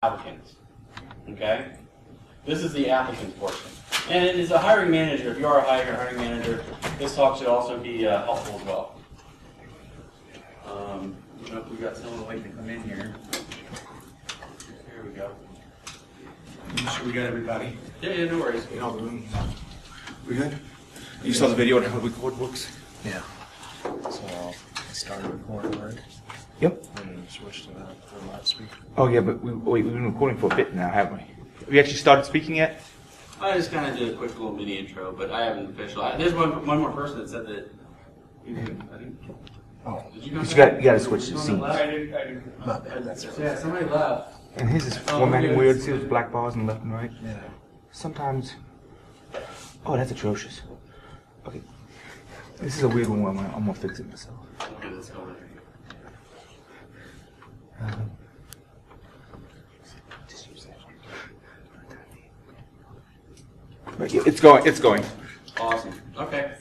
applicants. Okay? This is the applicants portion. And as a hiring manager, if you are a hiring manager, this talk should also be helpful as well. I don't know if we've got someone waiting to come in here. Here we go. You sure we got everybody? Yeah, no worries. In all the room. We good? You saw the video on how the record works? Yeah. So I'll start recording, right? Yep. And then switch to the live speaker. Oh yeah, but we've been recording for a bit now, haven't we? Have you actually started speaking yet? I just kind of did a quick little mini intro, but I haven't official. There's one more person that said that. I think. Oh. Did you You got to switch the scenes. I did. My bad, that's it. Yeah, somebody left. And his is formatting weird. See those black bars on the left and right? Yeah. Sometimes. Oh, that's atrocious. Okay. This is a weird one. I'm gonna fix it myself. Okay, let's go with it. Just use that one. But yeah, it's going. It's going. Awesome. Okay.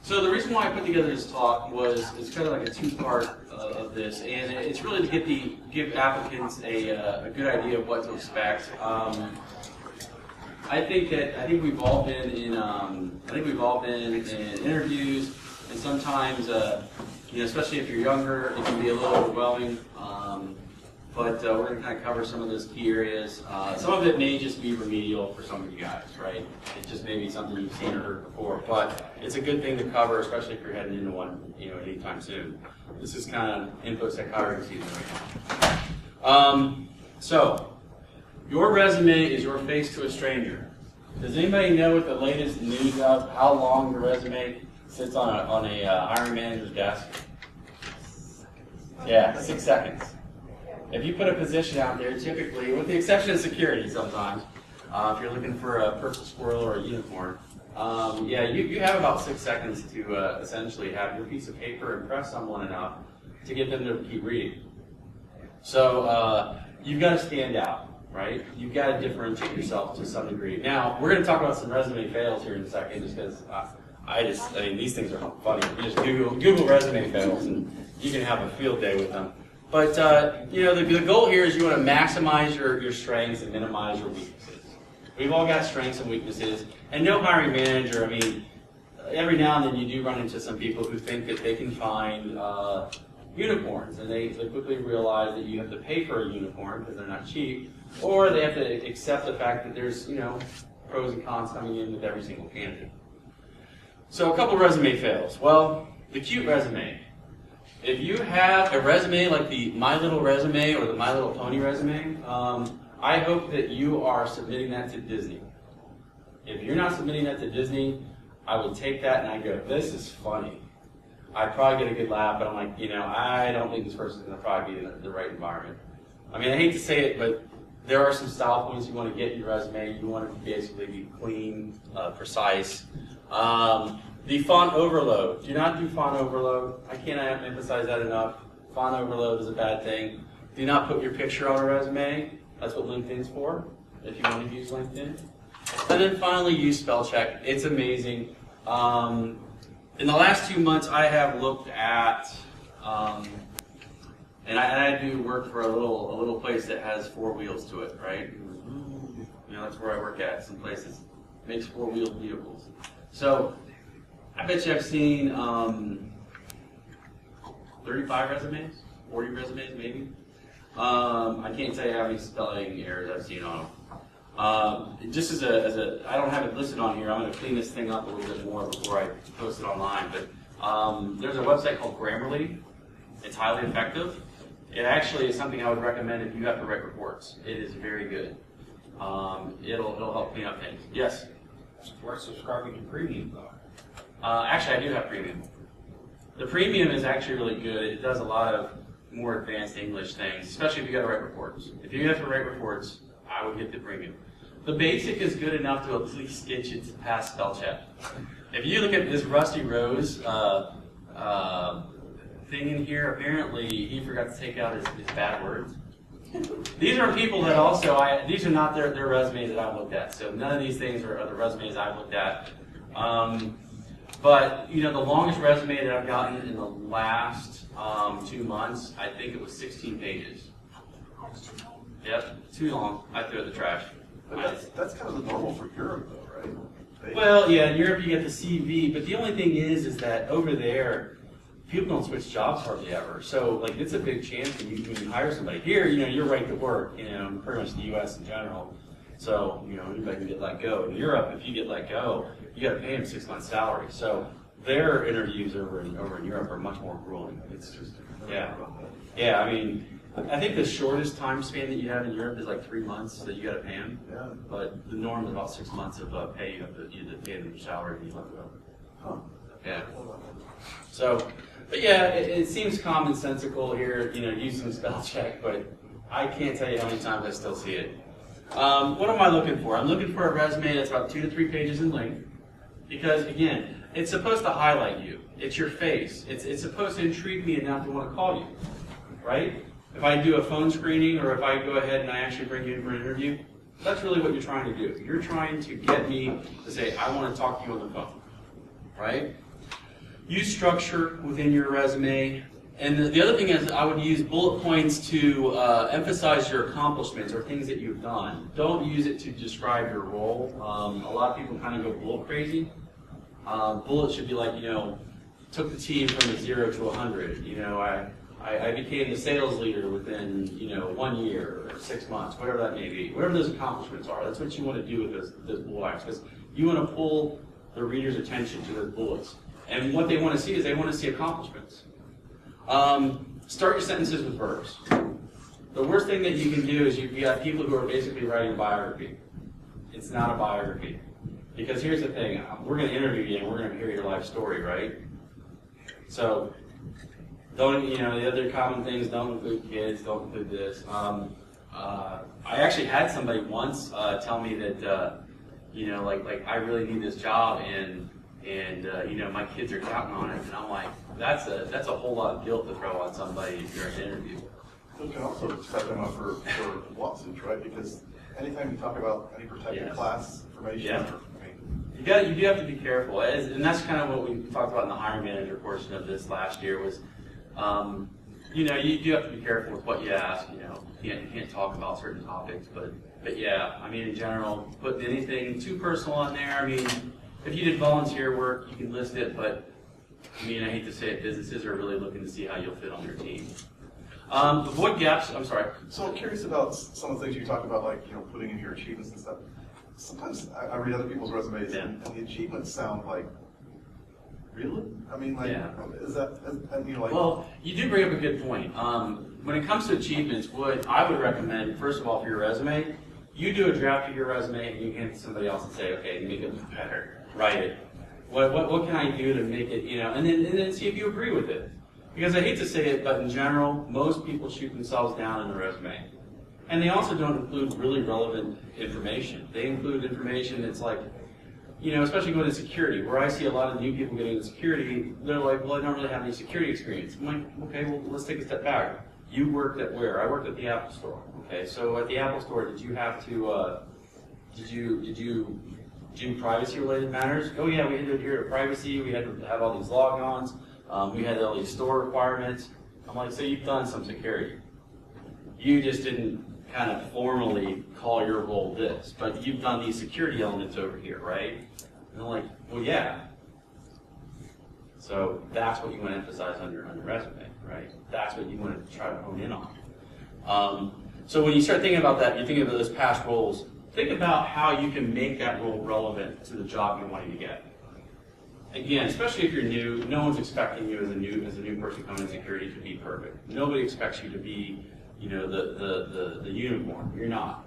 So the reason why I put together this talk was it's kind of like a two-part of this, and it's really to give applicants a good idea of what to expect. I think we've all been in interviews, and sometimes especially if you're younger, it can be a little overwhelming. But we're going to kind of cover some of those key areas. Some of it may just be remedial for some of you guys, right? It just may be something you've seen or heard before, but it's a good thing to cover, especially if you're heading into one, anytime soon. This is kind of infosec hiring season right now. So, your resume is your face to a stranger. Does anybody know what the latest news of how long the resume sits on a hiring manager's desk? Yeah, 6 seconds. If you put a position out there, typically, with the exception of security sometimes, if you're looking for a purple squirrel or a unicorn, you have about 6 seconds to essentially have your piece of paper impress someone enough to get them to keep reading. So you've got to stand out, right? You've got to differentiate yourself to some degree. Now, we're going to talk about some resume fails here in a second, just because these things are funny. You just Google resume fails, and you can have a field day with them. But the goal here is you want to maximize your strengths and minimize your weaknesses. We've all got strengths and weaknesses, and no hiring manager. Every now and then you do run into some people who think that they can find unicorns, and they quickly realize that you have to pay for a unicorn because they're not cheap, or they have to accept the fact that there's pros and cons coming in with every single candidate. So a couple resume fails. Well, the cute resume. If you have a resume like the My Little Resume or the My Little Pony resume, I hope that you are submitting that to Disney. If you're not submitting that to Disney, I would take that and I go, this is funny. I'd probably get a good laugh, but I'm like, I don't think this person's going to probably be in the right environment. I hate to say it, but there are some style points you want to get in your resume. You want it to basically be clean, precise. The font overload. Do not do font overload. I can't emphasize that enough. Font overload is a bad thing. Do not put your picture on a resume. That's what LinkedIn's for, if you want to use LinkedIn. And then finally, use spell check. It's amazing. In the last 2 months, I have looked at, and I do work for a little place that has 4 wheels to it, right? That's where I work at. Some places makes 4-wheeled vehicles. So I bet you I've seen 35 resumes, 40 resumes maybe. I can't tell you how many spelling errors I've seen on them. Just as I don't have it listed on here, I'm going to clean this thing up a little bit more before I post it online. But there's a website called Grammarly. It's highly effective. It actually is something I would recommend if you have to write reports. It is very good. It'll help clean up things. Yes? We're subscribing to premium though. Actually, I do have premium. The premium is actually really good. It does a lot of more advanced English things, especially if you got to write reports. If you have to write reports, I would get the premium. The basic is good enough to at least get you to pass spell check. If you look at this Rusty Rose thing in here, apparently he forgot to take out his bad words. These are people that also, these are not their resumes that I've looked at. So none of these things are the resumes I've looked at. But the longest resume that I've gotten in the last 2 months, I think it was 16 pages. Yep, too long. I threw it in the trash. But that's kind of the normal for Europe, though, right? Well, yeah, in Europe you get the CV, but the only thing is that over there, people don't switch jobs hardly ever. So, like, it's a big chance when you hire somebody. Here, you're right to work, pretty much the U.S. in general. So, anybody can get let go. In Europe, if you get let go, you got to pay them 6 months' salary. So, their interviews over in Europe are much more grueling. It's just, yeah. I mean, I think the shortest time span that you have in Europe is like 3 months that you got to pay them. Yeah. But the norm is about 6 months of pay. You have to pay them their salary and you let go. Huh. Yeah. So, but yeah, it seems commonsensical here. Use some spell check, but I can't tell you how many times I still see it. What am I looking for? I'm looking for a resume that's about 2 to 3 pages in length, because again, it's supposed to highlight you. It's your face. It's supposed to intrigue me enough to want to call you, right? If I do a phone screening, or if I go ahead and I actually bring you in for an interview, that's really what you're trying to do. You're trying to get me to say, I want to talk to you on the phone, right? Use structure within your resume. And the other thing is, I would use bullet points to emphasize your accomplishments or things that you've done. Don't use it to describe your role. A lot of people kind of go bullet crazy. Bullets should be like, took the team from a 0 to 100. I became the sales leader within 1 year or 6 months, whatever that may be. Whatever those accomplishments are, that's what you want to do with those bullet items, because you want to pull the reader's attention to those bullets. And what they want to see is they want to see accomplishments. Start your sentences with verbs. The worst thing that you can do is you've got people who are basically writing a biography. It's not a biography. Because here's the thing, we're going to interview you and we're going to hear your life story, right? So, don't, the other common things, don't include kids, don't include this. I actually had somebody once tell me that, like I really need this job and my kids are counting on it. And I'm like, that's a whole lot of guilt to throw on somebody during an interview. You can also set them up for lawsuits, right? Because anytime you talk about any protected class information, you do have to be careful, and that's kind of what we talked about in the hiring manager portion of this last year. Was you do have to be careful with what you ask. You can't talk about certain topics, but yeah, I mean in general, putting anything too personal on there. I mean, if you did volunteer work, you can list it, but I mean I hate to say it, businesses are really looking to see how you'll fit on their team. Avoid gaps. I'm sorry. So I'm curious about some of the things you talk about, like putting in your achievements and stuff. Sometimes I read other people's resumes, and the achievements sound like, really? I mean, like, is that, like... Well, you do bring up a good point. When it comes to achievements, what I would recommend, first of all, for your resume, you do a draft of your resume and you hand it to somebody else and say, okay, make it look better, write it. What can I do to make it, and then see if you agree with it. Because I hate to say it, but in general, most people shoot themselves down in the resume. And they also don't include really relevant information. They include information that's like, especially going to security, where I see a lot of new people getting into security, they're like, well, I don't really have any security experience. I'm like, okay, well, let's take a step back. You worked at where? I worked at the Apple Store. Okay, so at the Apple Store, did you have to, did you do privacy-related matters? Oh yeah, we had to adhere to privacy, we had to have all these logons, we had all these store requirements. I'm like, so you've done some security. You just didn't kind of formally call your role this, but you've done these security elements over here, right? And they're like, well, yeah. So that's what you want to emphasize on your resume, right? That's what you want to try to hone in on. So when you start thinking about that, you're thinking about those past roles, think about how you can make that role relevant to the job you're wanting to get. Again, especially if you're new, no one's expecting you as a new person coming in security to be perfect. Nobody expects you to be the unicorn. You're not.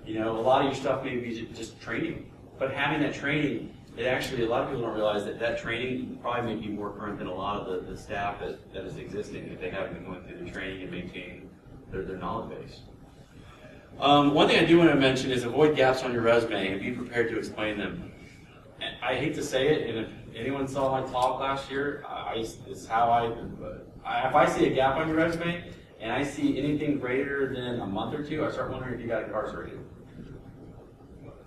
A lot of your stuff may be just training, but having that training, it actually, a lot of people don't realize that training will probably make you more current than a lot of the staff that is existing if they haven't been going through the training and maintaining their knowledge base. One thing I do want to mention is avoid gaps on your resume and be prepared to explain them. I hate to say it, and if anyone saw my talk last year, it's how if I see a gap on your resume, and I see anything greater than a month or two, I start wondering if you got incarcerated.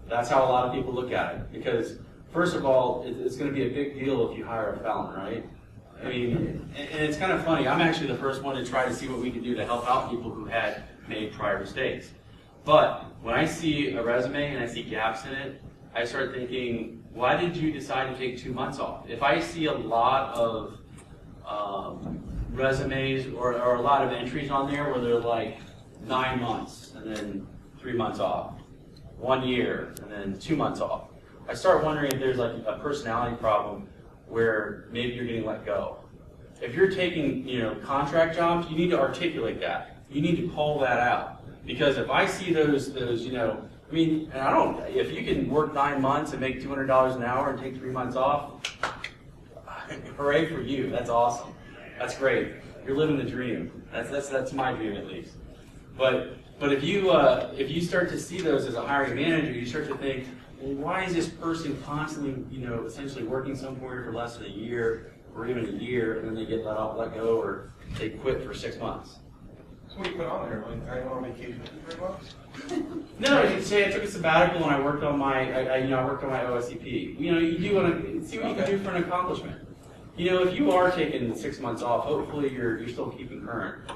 That's how a lot of people look at it. Because, first of all, it's going to be a big deal if you hire a felon, right? I mean, and it's kind of funny. I'm actually the first one to try to see what we can do to help out people who had made prior mistakes. But when I see a resume and I see gaps in it, I start thinking, why did you decide to take 2 months off? If I see a lot of resumes or a lot of entries on there where they're like 9 months and then 3 months off, 1 year and then 2 months off, I start wondering if there's like a personality problem where maybe you're getting let go. If you're taking, contract jobs, you need to articulate that. You need to call that out. Because if I see those, if you can work 9 months and make $200 an hour and take 3 months off, hooray for you. That's awesome. That's great. You're living the dream. That's my dream at least. But if you start to see those as a hiring manager, you start to think, well, why is this person constantly, essentially working somewhere for less than a year or even a year, and then they get let go, or they quit for 6 months? So what do you put on there? Like, are you on vacation for 3 months? No, you can say I took a sabbatical and I worked on my, I worked on my OSCP. You do want to see what you can do for an accomplishment. If you are taking 6 months off, hopefully you're still keeping current.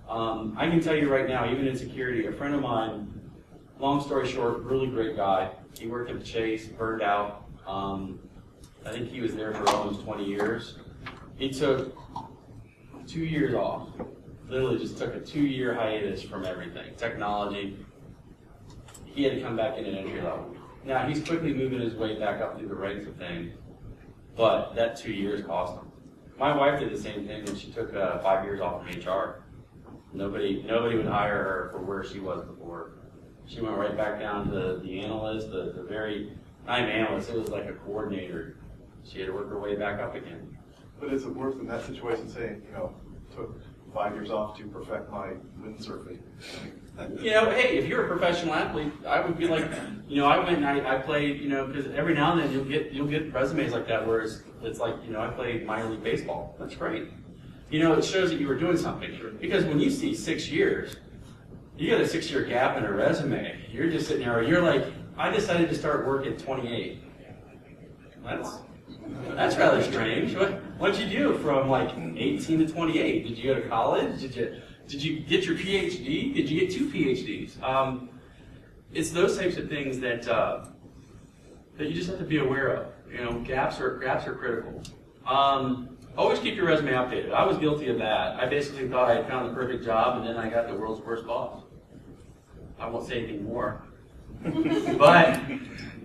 I can tell you right now, even in security, a friend of mine, long story short, really great guy. He worked at the Chase, burned out. I think he was there for almost 20 years. He took 2 years off. Literally just took a 2-year hiatus from everything. Technology. He had to come back in at entry level. Now he's quickly moving his way back up through the ranks of things, but that 2 years cost him. My wife did the same thing when she took 5 years off from HR. Nobody would hire her for where she was before. She went right back down to the analyst, the very, not even analyst, it was like a coordinator. She had to work her way back up again. But is it worth in that situation saying, took 5 years off to perfect my windsurfing? Hey, if you're a professional athlete, I would be like, I went and I played, because every now and then you'll get resumes like that where it's like, I played minor league baseball. That's great. It shows that you were doing something. Because when you see 6 years, you got a 6-year gap in a resume. You're just sitting there, you're like, I decided to start work at 28. That's rather strange. What'd you do from like 18 to 28? Did you go to college? Did you get your PhD? Did you get 2 PhDs? It's those types of things that you just have to be aware of. Gaps are critical. Always keep your resume updated. I was guilty of that. I basically thought I had found the perfect job, and then I got the world's worst boss. I won't say anything more. But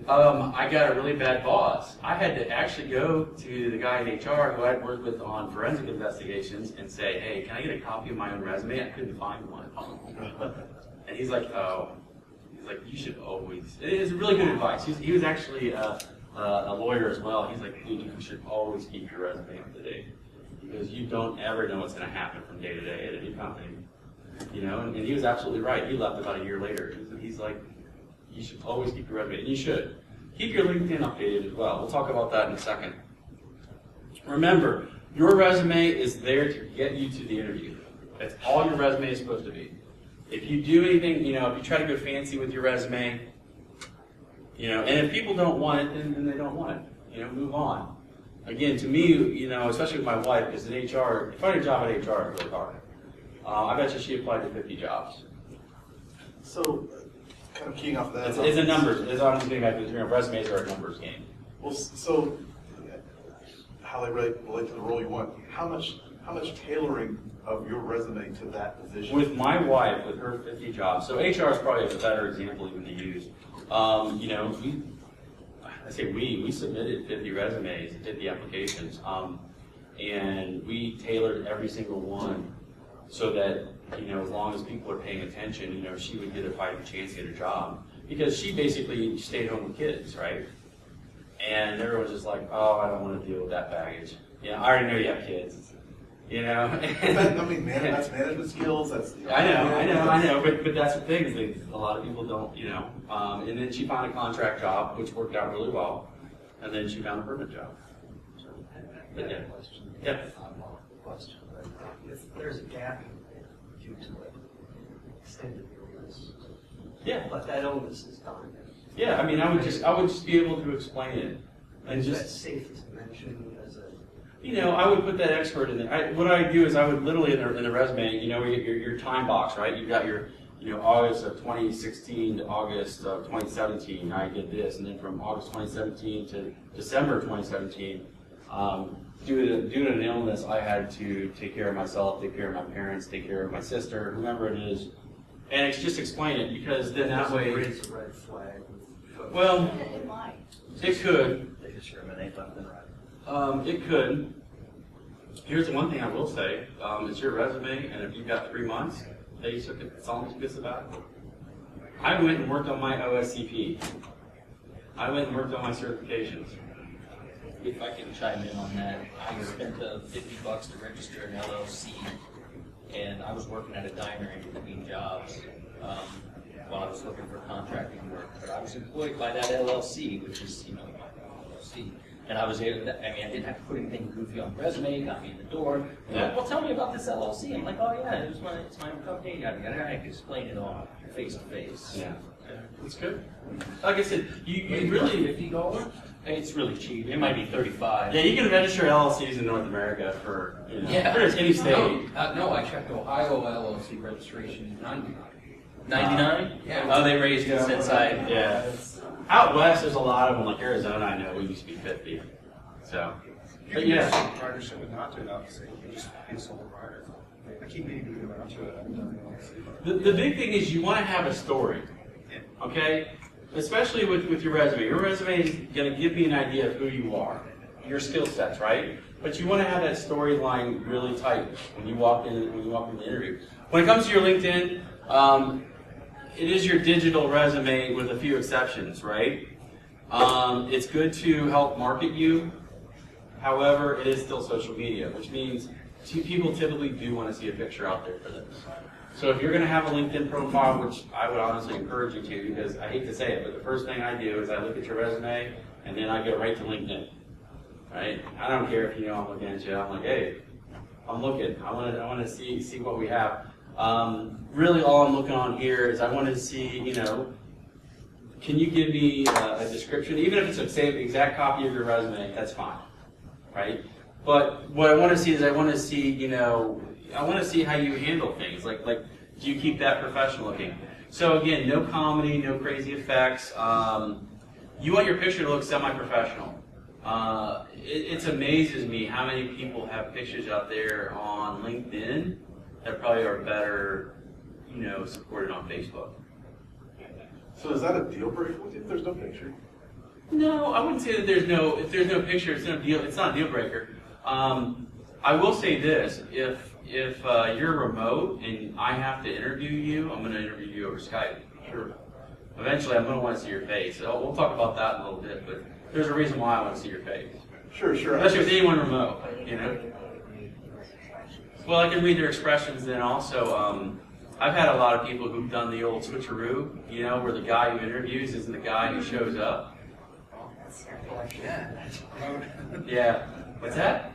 I got a really bad boss. I had to actually go to the guy in HR who I'd worked with on forensic investigations and say, hey, can I get a copy of my own resume? I couldn't find one. And he's like, oh. He's like, you should always. It is really good advice. He was actually a lawyer as well. He's like, dude, you should always keep your resume up to date because you don't ever know what's going to happen from day to day at a new company. And he was absolutely right. He left about a year later. He's like, you should always keep your resume, and you should. Keep your LinkedIn updated as well. We'll talk about that in a second. Remember, your resume is there to get you to the interview. That's all your resume is supposed to be. If you do anything, if you try to go fancy with your resume, and if people don't want it, then they don't want it. Move on. Again, to me, especially with my wife, because in HR, to find a job in HR is really hard. I bet you she applied to 50 jobs. So, kind of keying off that. It's a numbers. It's honestly getting back to the resumes are a numbers game. Well, so how they relate to the role you want. How much tailoring of your resume to that position? With my wife, with her 50 jobs, so HR is probably a better example even to use. We submitted 50 resumes, 50 applications, and we tailored every single one so that, as long as people are paying attention, she would get a fighting chance to get a job. Because she basically stayed home with kids, right? And everyone's just like, oh, I don't want to deal with that baggage. I already know you have kids. That's management skills. I know. But that's the thing is a lot of people don't, And then she found a contract job, which worked out really well, and then she found a permanent job. So, but yeah. Yeah. Question. If there's a gap due to extended illness, but that illness is gone. Yeah, I would just be able to explain it, and Is just that safe to mention as a? I would put that expert in there. What I do is I would literally in the resume, your time box, right? You've got your August of 2016 to August of 2017, I did this, and then from August 2017 to December 2017, due to an illness, I had to take care of myself, take care of my parents, take care of my sister, whomever it is, and it's just explain it, because then that way. Raise a red flag. Well, it could. They discriminate left and right. It could. Here's the one thing I will say: it's your resume, and if you've got 3 months that you took it, it's all good about it. I went and worked on my OSCP. I went and worked on my certifications. If I can chime in on that, I spent $50 to register an LLC, and I was working at a diner in between jobs while I was looking for contracting work. But I was employed by that LLC, which is, LLC. And I was able to, I didn't have to put anything goofy on the resume, got me in the door. They're like, well, tell me about this LLC. I'm like, oh yeah, it's my own company. I could explain it all face to face. Yeah. That's good. Like I said, you really $50? It's really cheap. It might be $35. Yeah, you can register LLCs in North America for pretty much any state. No, I checked Ohio LLC registration, $99. 99? Yeah. Oh, they raised it since I. Yeah. Out west, there's a lot of them. Like Arizona, I know we used to be 50. So, but You yeah. can proprietorship and not do it opposite. You can just be a sole proprietor. I keep meaning to do that. To it. The big thing is you want to have a story, okay? Especially with your resume. Your resume is going to give me an idea of who you are, your skill sets, right? But you want to have that storyline really tight when you walk in the interview. When it comes to your LinkedIn, it is your digital resume with a few exceptions, right? It's good to help market you. However, it is still social media, which means people typically do want to see a picture out there for this. So if you're going to have a LinkedIn profile, which I would honestly encourage you to, because I hate to say it, but the first thing I do is I look at your resume, and then I go right to LinkedIn, right? I don't care if I'm looking at you. I'm like, hey, I'm looking. I want to see what we have. Really, all I'm looking on here is I want to see, can you give me a description, even if it's the same exact copy of your resume, that's fine, right? But what I want to see is I want to see how you handle things. Like, do you keep that professional looking? So again, no comedy, no crazy effects. You want your picture to look semi-professional. It amazes me how many people have pictures out there on LinkedIn that probably are better, supported on Facebook. So is that a deal breaker with you if there's no picture? No, I wouldn't say that if there's no picture, it's not a deal breaker. I will say this: if you're remote and I have to interview you, I'm going to interview you over Skype. Sure. Eventually, I'm going to want to see your face. So we'll talk about that in a little bit, but there's a reason why I want to see your face. Sure. Especially with anyone remote, Well, I can read their expressions. Then also, I've had a lot of people who've done the old switcheroo, where the guy who interviews isn't the guy who shows up. Yeah. What's that?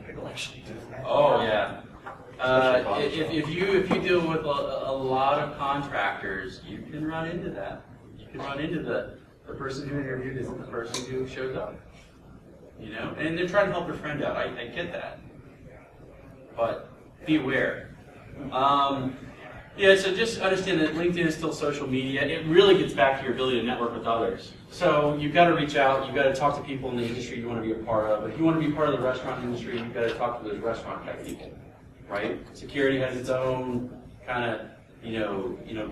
Oh yeah. If you deal with a lot of contractors, you can run into that. You can run into the person who interviewed isn't the person who shows up. And they're trying to help their friend out. I get that. But be aware. So just understand that LinkedIn is still social media. It really gets back to your ability to network with others. So you've got to reach out. You've got to talk to people in the industry you want to be a part of. If you want to be part of the restaurant industry, you've got to talk to those restaurant type people, right? Security has its own kind of,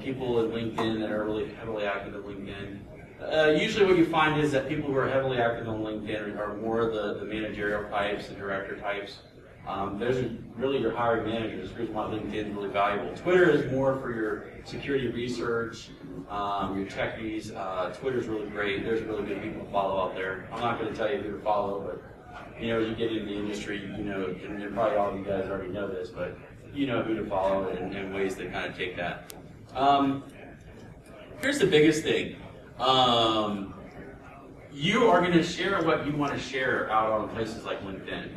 people in LinkedIn that are really heavily active in LinkedIn. Usually what you find is that people who are heavily active on LinkedIn are more the managerial types, the director types. Those are really your hiring managers. The reason why LinkedIn is really valuable. Twitter is more for your security research, your techies. Twitter's really great. There's really good people to follow out there. I'm not going to tell you who to follow, but as you get into the industry, and probably all of you guys already know this, but you know who to follow and ways to kind of take that. Here's the biggest thing. You are going to share what you want to share out on places like LinkedIn.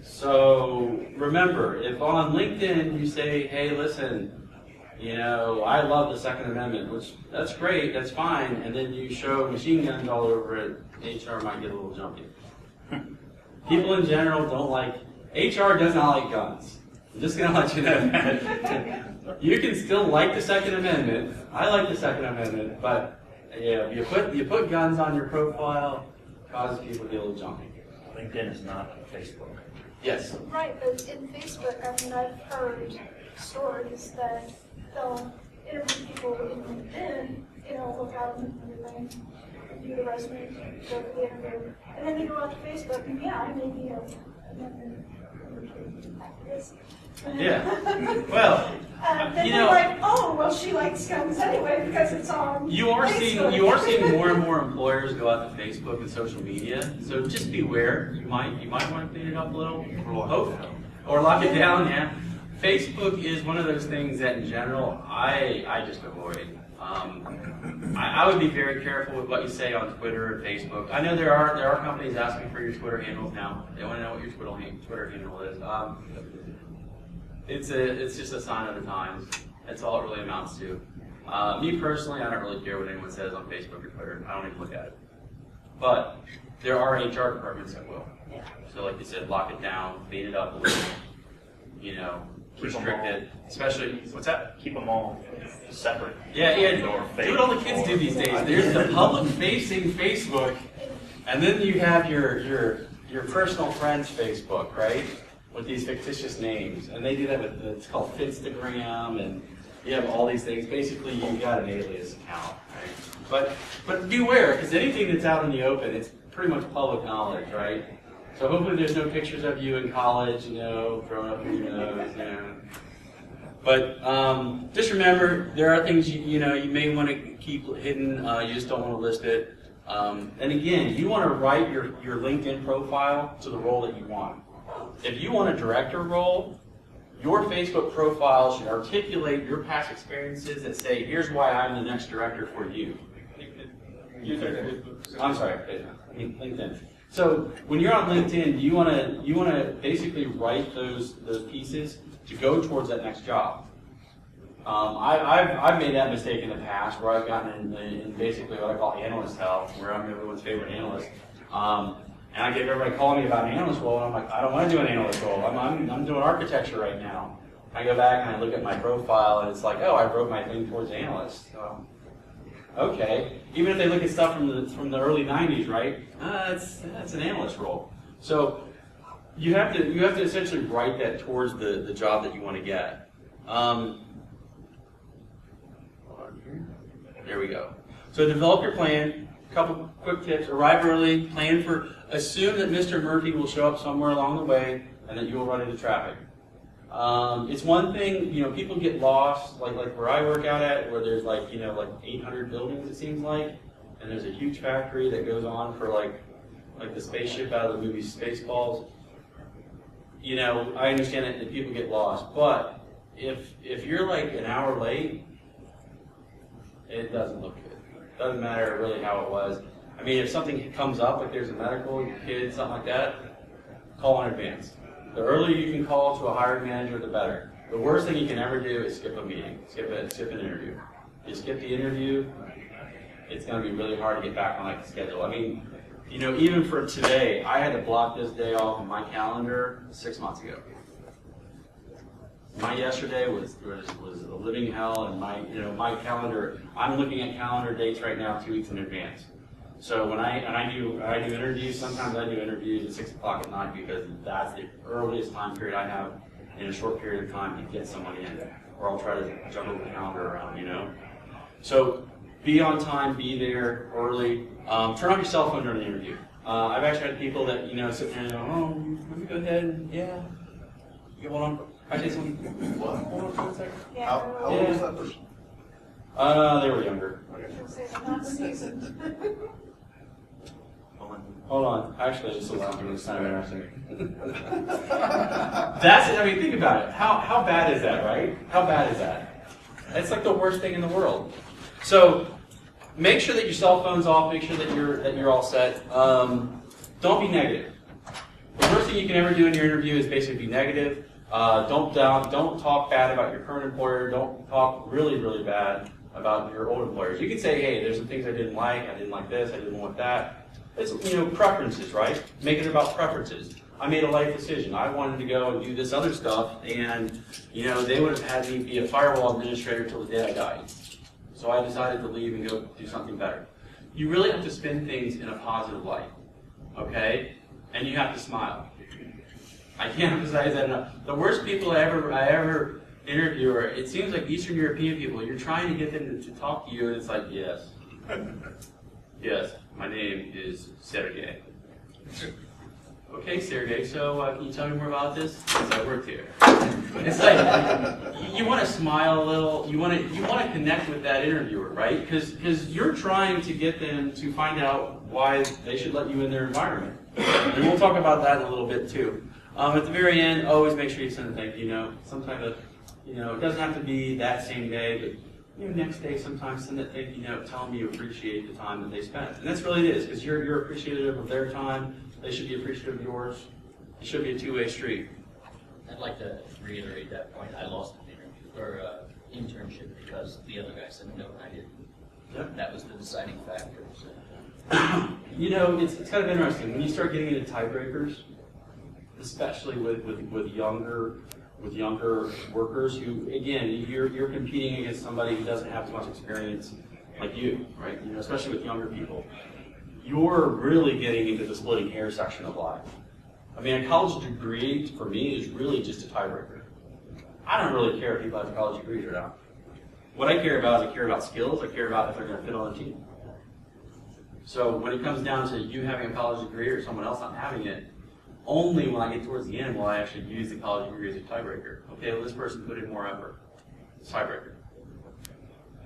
So remember, if on LinkedIn you say, hey, listen, I love the Second Amendment, which that's great, that's fine, and then you show machine guns all over it, HR might get a little jumpy. People in general don't like, HR does not like guns. I'm just going to let you know that. You can still like the Second Amendment. I like the Second Amendment, but yeah, you put guns on your profile, causes people to get a little jumpy. LinkedIn is not Facebook. Yes. Right, but in Facebook, I mean, I've heard stories that they'll interview people in LinkedIn, you know, look out and everything, review the resume, go to the interview, and then they go out to Facebook, and yeah, I may be a activist. Yeah. Well, then you they're know, like, oh, well, she likes guns anyway because it's on you are Facebook. seeing more and more employers go out to Facebook and social media. So just beware. You might want to clean it up a little. Or lock it down. Yeah. Facebook is one of those things that, in general, I just avoid. I would be very careful with what you say on Twitter and Facebook. I know there are companies asking for your Twitter handles now. They want to know what your Twitter handle is. It's just a sign of the times. That's all it really amounts to. Me personally, I don't really care what anyone says on Facebook or Twitter. I don't even look at it. But there are HR departments that will. So like you said, lock it down, clean it up a little, you know, restrict it. Especially, what's that? Keep them all separate. Yeah. Do what all the kids do these days. There's the public-facing Facebook, and then you have your personal friends Facebook, right? With these fictitious names, and they do that with it's called Finstagram, and you have all these things. Basically, you got an alias account, right? But beware, because anything that's out in the open, it's pretty much public knowledge, right? So hopefully, there's no pictures of you in college, you know, thrown up in your nose, you know. But just remember, there are things you may want to keep hidden. You just don't want to list it. And again, you want to write your LinkedIn profile to the role that you want. If you want a director role, your Facebook profile should articulate your past experiences that say, here's why I'm the next director for you. I'm sorry, LinkedIn. So when you're on LinkedIn, you want to basically write those pieces to go towards that next job. I've made that mistake in the past where I've gotten in basically what I call analyst hell, where I'm everyone's favorite analyst. And I get everybody calling me about an analyst role, and I'm like, I don't want to do an analyst role. I'm doing architecture right now. I go back and I look at my profile, and it's like, oh, I wrote my thing towards analyst. So, okay. Even if they look at stuff from the early '90s, right? That's an analyst role. So you have to essentially write that towards the job that you want to get. There we go. So develop your plan. A couple quick tips. Arrive early. Assume that Mr. Murphy will show up somewhere along the way and that you will run into traffic. It's one thing, people get lost, like where I work out at, where there's like 800 buildings, it seems like, and there's a huge factory that goes on for like the spaceship out of the movie Spaceballs. I understand that people get lost, but if you're like an hour late, it doesn't look good. It doesn't matter really how it was. I mean, if something comes up, like there's a medical, kid, something like that, call in advance. The earlier you can call to a hiring manager, the better. The worst thing you can ever do is skip a meeting, skip an interview. If you skip the interview, it's going to be really hard to get back on the schedule. I mean, even for today, I had to block this day off on my calendar 6 months ago. My yesterday was a living hell, and my calendar. I'm looking at calendar dates right now 2 weeks in advance. So when I do interviews, sometimes I do interviews at 6 o'clock at night because that's the earliest time period I have in a short period of time to get someone in, or I'll try to juggle the calendar around. So be on time, be there early. Turn off your cell phone during the interview. I've actually had people that sit there and go, "Oh, let me go ahead and yeah, you hold on." I say something. What? Hold on for a second. Yeah, How old was that person? They were younger. not seasoned. Hold on. Actually, this is kind of interesting. Think about it. How bad is that, right? How bad is that? It's like the worst thing in the world. So make sure that your cell phone's off. Make sure that you're all set. Don't be negative. The worst thing you can ever do in your interview is basically be negative. Don't talk bad about your current employer. Don't talk really, really bad about your old employers. You can say, hey, there's some things I didn't like. I didn't like this. I didn't want that. It's preferences, right? Make it about preferences. I made a life decision. I wanted to go and do this other stuff, and they would have had me be a firewall administrator till the day I died. So I decided to leave and go do something better. You really have to spin things in a positive light, okay? And you have to smile. I can't emphasize that enough. The worst people I ever interview are, it seems like Eastern European people. You're trying to get them to talk to you, and it's like, yes. Yes, my name is Sergey. Okay, Sergey, so can you tell me more about this? Because I worked here. It's like, you want to smile a little, you want to connect with that interviewer, right? Because you're trying to get them to find out why they should let you in their environment. And we'll talk about that in a little bit too. At the very end, always make sure you send a thank you note. Some type of, it doesn't have to be that same day, but next day sometimes send that thank you note, tell them you appreciate the time that they spent. And that's really it is, because you're appreciative of their time, they should be appreciative of yours. It should be a two-way street. I'd like to reiterate that point. I lost an interview or internship because the other guy said no and I didn't. Yep. That was the deciding factor. So. It's kind of interesting when you start getting into tiebreakers, especially with younger workers who, again, you're competing against somebody who doesn't have as much experience like you, right? Especially with younger people. You're really getting into the splitting hair section of life. I mean, a college degree for me is really just a tiebreaker. I don't really care if people have college degrees or not. What I care about is I care about skills. I care about if they're going to fit on a team. So when it comes down to you having a college degree or someone else not having it, only when I get towards the end will I actually use the college degree as a tiebreaker. Okay, well, this person put in more effort. It's a tiebreaker.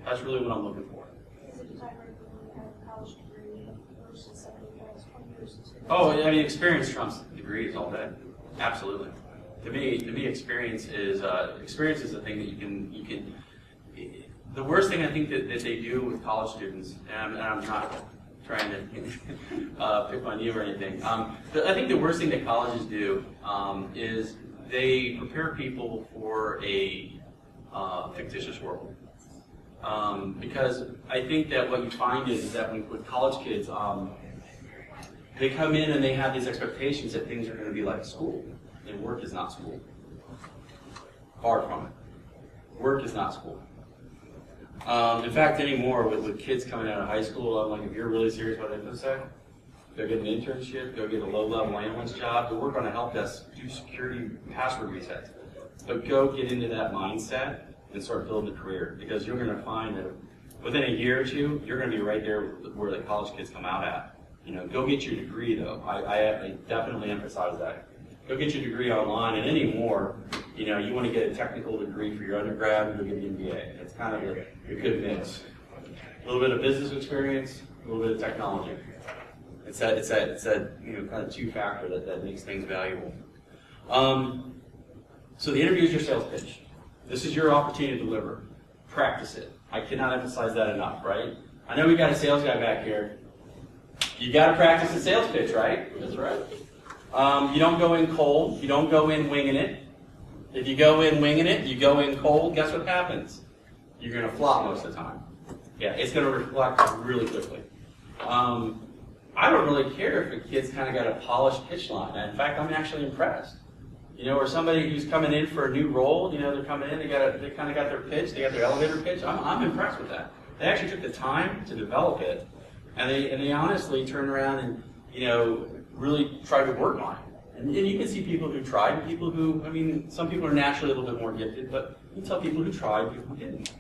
That's really what I'm looking for. Is it a tiebreaker when you have a college degree versus somebody who has 20 years experience? Oh, I mean, experience trumps degrees all day. Absolutely. To me, experience is the thing that you can. The worst thing I think that they do with college students, and I'm not trying to pick on you or anything. I think the worst thing that colleges do is they prepare people for a fictitious world. Because I think that what you find is that with college kids, they come in and they have these expectations that things are going to be like school, and work is not school. Far from it. Work is not school. In fact, anymore with kids coming out of high school, I'm like, if you're really serious about InfoSec, go get an internship, go get a low-level analyst job, go work on a help desk, do security password resets. But go get into that mindset and start building a career, because you're going to find that within a year or two, you're going to be right there where the college kids come out at. Go get your degree though. I definitely emphasize that. Go get your degree online, and anymore, you want to get a technical degree for your undergrad and go get an MBA. It's kind of a good mix. A little bit of business experience, a little bit of technology. It's that kind of two-factor that makes things valuable. So the interview is your sales pitch. This is your opportunity to deliver. Practice it. I cannot emphasize that enough, right? I know we got a sales guy back here. You got to practice the sales pitch, right? That's right. You don't go in cold. You don't go in winging it. If you go in winging it, you go in cold, guess what happens? You're going to flop most of the time. Yeah, it's going to reflect really quickly. I don't really care if a kid's kind of got a polished pitch line. In fact, I'm actually impressed. Or somebody who's coming in for a new role, they're coming in, they kind of got their pitch, they got their elevator pitch. I'm impressed with that. They actually took the time to develop it, and they honestly turned around and really tried to work on it. And you can see people who tried, and people who, some people are naturally a little bit more gifted, but you can tell people who tried, people who didn't.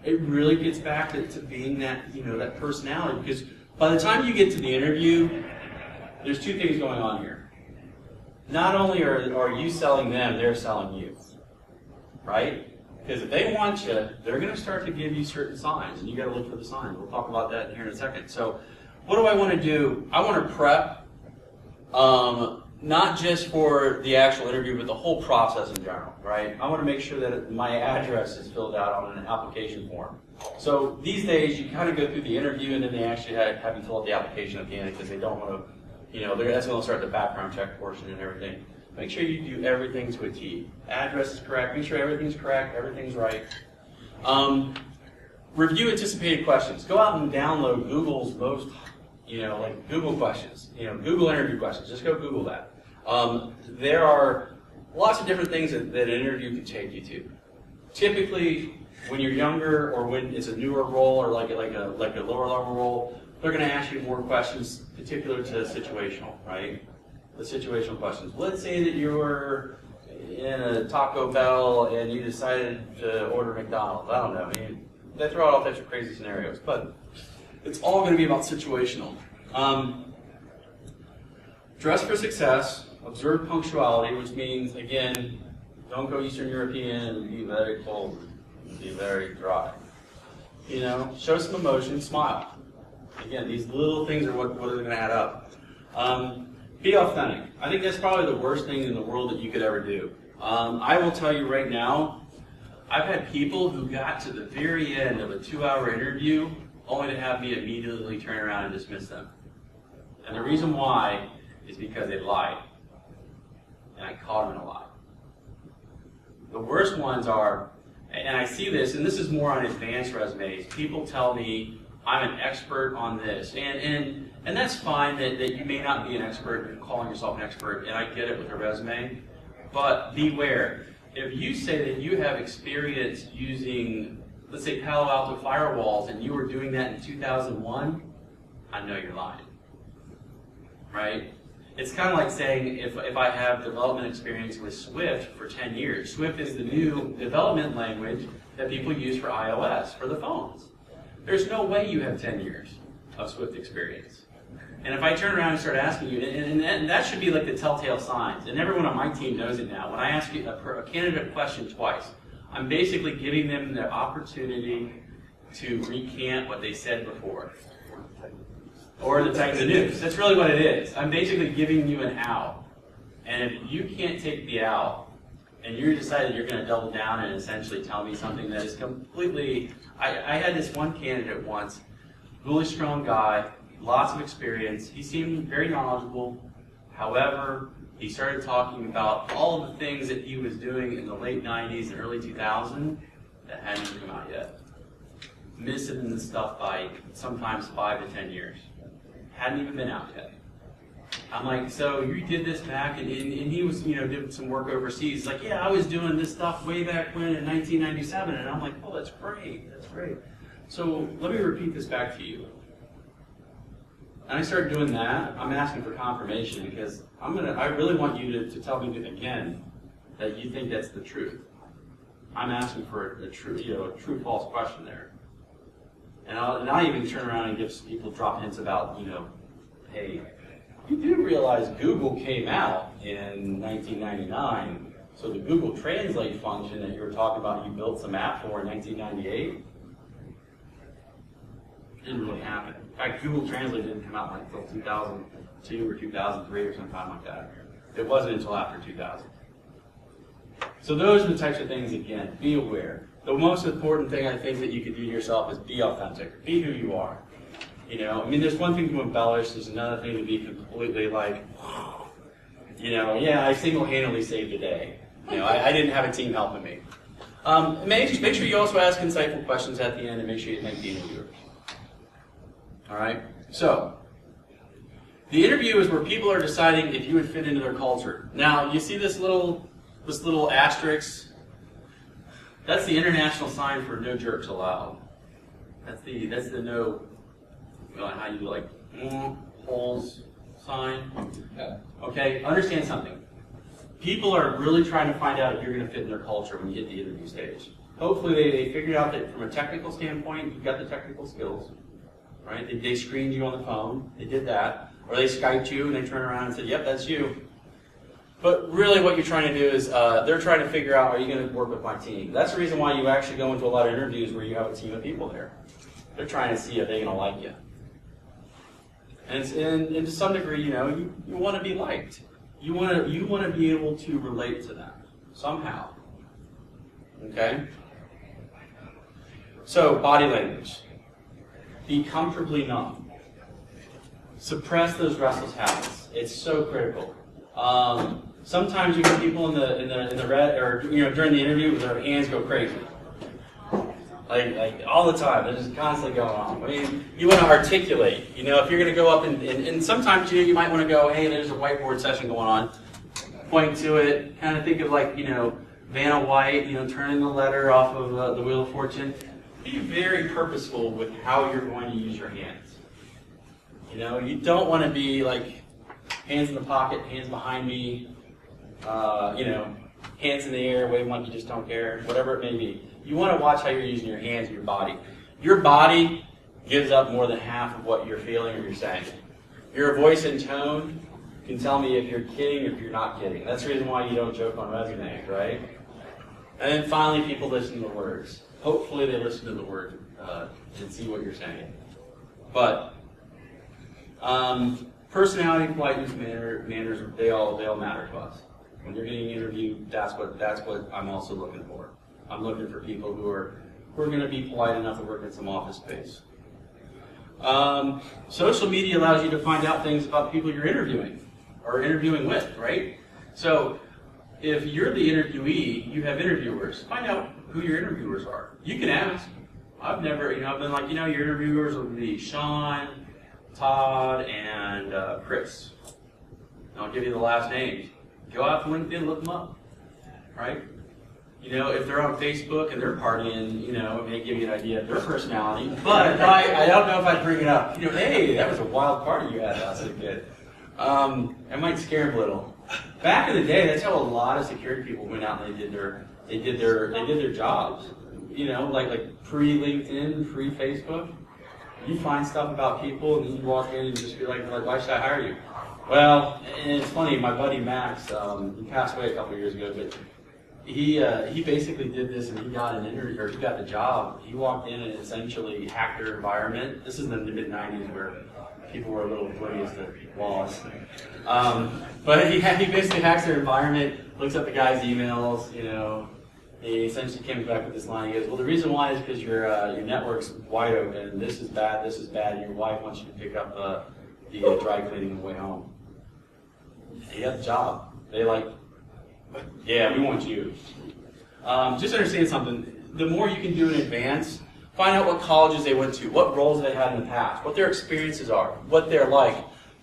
It really gets back to being that, that personality, because by the time you get to the interview, there's two things going on here. Not only are you selling them, they're selling you, right? Because if they want you, they're going to start to give you certain signs, and you got to look for the signs. We'll talk about that here in a second. So, what do I want to do? I want to prep, not just for the actual interview, but the whole process in general, right? I want to make sure that my address is filled out on an application form. So these days, you kind of go through the interview, and then they actually have you fill out the application at the end because they don't want to. That's going to start the background check portion and everything. Make sure you do everything to a T. Address is correct. Make sure everything's correct. Everything's right. Review anticipated questions. Go out and download Google's most, like Google questions. Google interview questions. Just go Google that. There are lots of different things that an interview can take you to. Typically, when you're younger or when it's a newer role or like a lower level role, they're going to ask you more questions particular to situational, right? The situational questions. Let's say that you were in a Taco Bell and you decided to order McDonald's. I don't know. I mean, they throw out all types of crazy scenarios, but it's all going to be about situational. Dress for success, observe punctuality, which means, again, don't go Eastern European and be very cold, be very dry. You know, show some emotion, smile. Again, these little things are what are going to add up. Be authentic. I think that's probably the worst thing in the world that you could ever do. I will tell you right now, I've had people who got to the very end of a 2-hour interview only to have me immediately turn around and dismiss them. And the reason why is because they lied. And I caught them in a lie. The worst ones are, and I see this, and this is more on advanced resumes, people tell me, I'm an expert on this. And that's fine that you may not be an expert in calling yourself an expert, and I get it with a resume, but beware. If you say that you have experience using, let's say, Palo Alto firewalls, and you were doing that in 2001, I know you're lying, right? It's kind of like saying if I have development experience with Swift for 10 years. Swift is the new development language that people use for iOS, for the phones. There's no way you have 10 years of Swift experience. And if I turn around and start asking you, and that should be like the telltale signs, and everyone on my team knows it now. When I ask you a candidate question twice, I'm basically giving them the opportunity to recant what they said before. Or the type of the news. That's really what it is. I'm basically giving you an out. And if you can't take the out, and you decided you're going to double down and essentially tell me something that is completely... I had this one candidate once, really strong guy, lots of experience. He seemed very knowledgeable. However, he started talking about all of the things that he was doing in the late 90s and early 2000s that hadn't even come out yet. Missing the stuff by sometimes 5 to 10 years. Hadn't even been out yet. I'm like, so you did this back, and he was, did some work overseas. He's like, yeah, I was doing this stuff way back when in 1997, and I'm like, oh, that's great, that's great. So let me repeat this back to you. And I started doing that. I'm asking for confirmation because I really want you to tell me again that you think that's the truth. I'm asking for a true false question there. And I'll even turn around and give people drop hints about, hey, you do realize Google came out in 1999, so the Google Translate function that you were talking about you built some app for in 1998 didn't really happen. In fact, Google Translate didn't come out until 2002 or 2003 or sometime like that. It wasn't until after 2000. So those are the types of things, again, be aware. The most important thing I think that you could do to yourself is be authentic. Be who you are. There's one thing to embellish, there's another thing to be completely like, yeah, I single-handedly saved the day. I didn't have a team helping me. Make sure you also ask insightful questions at the end and make sure you thank the interviewers. All right? So, the interview is where people are deciding if you would fit into their culture. Now, you see this little asterisk? That's the international sign for no jerks allowed. That's the no, how you do like holes sign. Okay, understand something. People are really trying to find out if you're going to fit in their culture when you hit the interview stage. Hopefully they figured out that from a technical standpoint, you've got the technical skills. Right? They screened you on the phone, they did that. Or they Skyped you and they turned around and said, yep, that's you. But really what you're trying to do is, they're trying to figure out, are you going to work with my team? That's the reason why you actually go into a lot of interviews where you have a team of people there. They're trying to see if they're going to like you. And to some degree, you want to be liked. You want to be able to relate to them somehow. Okay? So, body language. Be comfortably numb. Suppress those restless habits. It's so critical. Sometimes you get people in the red, or during the interview, with their hands go crazy, like all the time. They're just constantly going on. You want to articulate. If you're going to go up and sometimes you might want to go, hey, there's a whiteboard session going on. point to it. Kind of think of like, Vanna White, turning the letter off of the Wheel of Fortune. Be very purposeful with how you're going to use your hands. You don't want to be like hands in the pocket, hands behind me, hands in the air, waving like you just don't care, whatever it may be. You want to watch how you're using your hands and your body. Your body gives up more than half of what you're feeling or you're saying. Your voice and tone can tell me if you're kidding or if you're not kidding. That's the reason why you don't joke on resumes, right? And then finally, people listen to the words. Hopefully they listen to the word and see what you're saying. But personality, politeness, manners, they all matter to us. When you're getting interviewed, that's what I'm also looking for. I'm looking for people who are going to be polite enough to work in some office space. Social media allows you to find out things about people you're interviewing or interviewing with, right? So if you're the interviewee, you have interviewers. Find out who your interviewers are. You can ask. I've been like, your interviewers will be Sean, Todd, and Chris. And I'll give you the last names. Go out to LinkedIn, look them up, right? If they're on Facebook and they're partying, it may give you an idea of their personality. But I don't know if I'd bring it up. Hey, that was a wild party you had last weekend. It might scare them a little. Back in the day, that's how a lot of security people went out and they did their jobs. Like pre-LinkedIn, pre-Facebook. You find stuff about people and then you walk in and just be like, why should I hire you? Well, and it's funny, my buddy Max, he passed away a couple of years ago, but he basically did this and he got an interview, or he got the job. He walked in and essentially hacked their environment. This is in the mid-90s where people were a little oblivious to laws. But he basically hacks their environment, looks up the guy's emails, He essentially came back with this line. He goes, well, the reason why is because your network's wide open. This is bad, and your wife wants you to pick up the dry cleaning on the way home. He got the job. They yeah, we want you. Just understand something. The more you can do in advance, find out what colleges they went to, what roles they had in the past, what their experiences are, what they're like.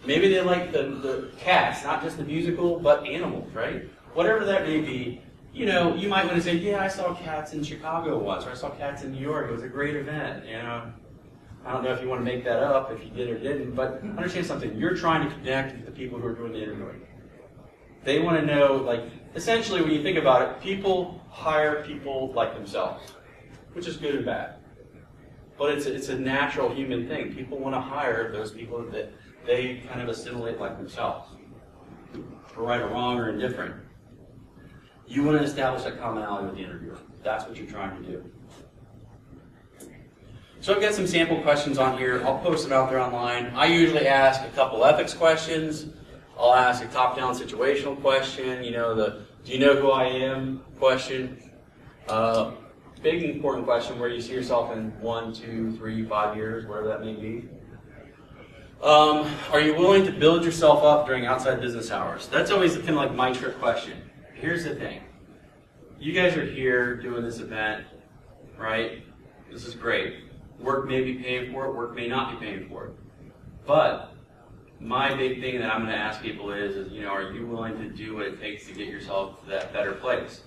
Maybe they like the cats, not just the musical, but animals, right? Whatever that may be. You might want to say, yeah, I saw cats in Chicago once, or I saw cats in New York. It was a great event. I don't know if you want to make that up, if you did or didn't, but understand something. You're trying to connect with the people who are doing the interviewing. They want to know, essentially when you think about it, people hire people like themselves, which is good and bad. But it's a natural human thing. People want to hire those people that they kind of assimilate like themselves, for right or wrong or indifferent. You want to establish that commonality with the interviewer. That's what you're trying to do. So I've got some sample questions on here. I'll post them out there online. I usually ask a couple ethics questions. I'll ask a top-down situational question. The do you know who I am question. Big important question, where you see yourself in 1, 2, 3, 5 years, whatever that may be. Are you willing to build yourself up during outside business hours? That's always kind of like my trick question. Here's the thing. You guys are here doing this event, right? This is great. Work may be paying for it, work may not be paying for it. But my big thing that I'm going to ask people is are you willing to do what it takes to get yourself to that better place?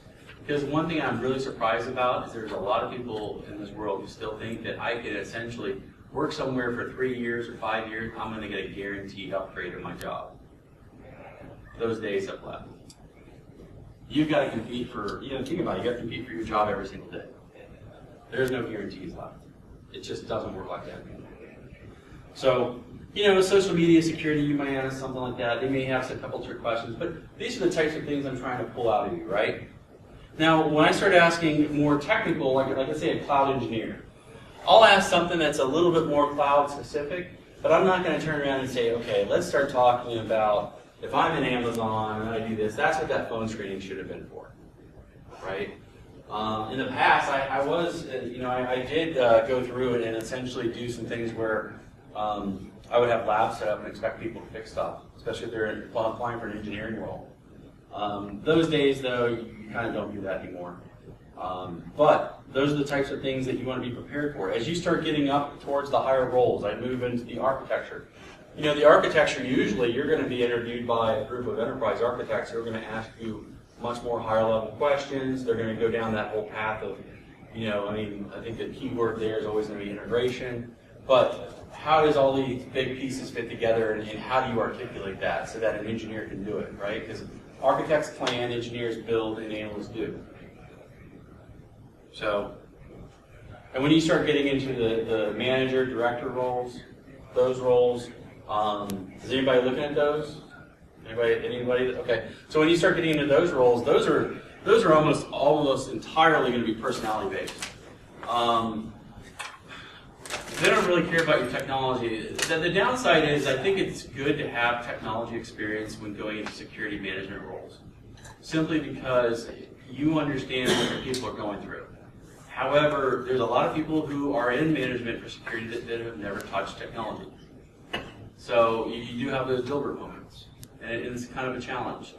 Because one thing I'm really surprised about is there's a lot of people in this world who still think that I could essentially work somewhere for 3 years or 5 years, I'm going to get a guaranteed upgrade in my job. Those days have left. You've got to compete for, think about it, you got to compete for your job every single day. There's no guarantees left. It just doesn't work like that anymore. So, social media security, you might ask something like that. They may have a couple trick questions, but these are the types of things I'm trying to pull out of you, right? Now, when I start asking more technical, like let's say a cloud engineer, I'll ask something that's a little bit more cloud specific, but I'm not going to turn around and say, okay, let's start talking about if I'm in Amazon and I do this, that's what that phone screening should have been for, right? In the past, I did go through it and essentially do some things where I would have labs set up and expect people to fix stuff, especially if they're applying for an engineering role. Those days, though, you kind of don't do that anymore. But those are the types of things that you want to be prepared for. As you start getting up towards the higher roles, I move into the architecture. You know, the architecture, usually you're going to be interviewed by a group of enterprise architects who are going to ask you much more higher level questions. They're going to go down that whole path of, you know, I mean, I think the key word there is always going to be integration. But how does all these big pieces fit together, and how do you articulate that so that an engineer can do it, right? Because architects plan, engineers build, and analysts do. So, and when you start getting into the manager, director roles, those roles, is anybody looking at those? Anybody? Okay. So when you start getting into those roles, those are almost entirely going to be personality based. They don't really care about your technology. The downside is, I think it's good to have technology experience when going into security management roles, simply because you understand what your people are going through. However, there's a lot of people who are in management for security that have never touched technology. So you do have those Dilbert moments, and it's kind of a challenge.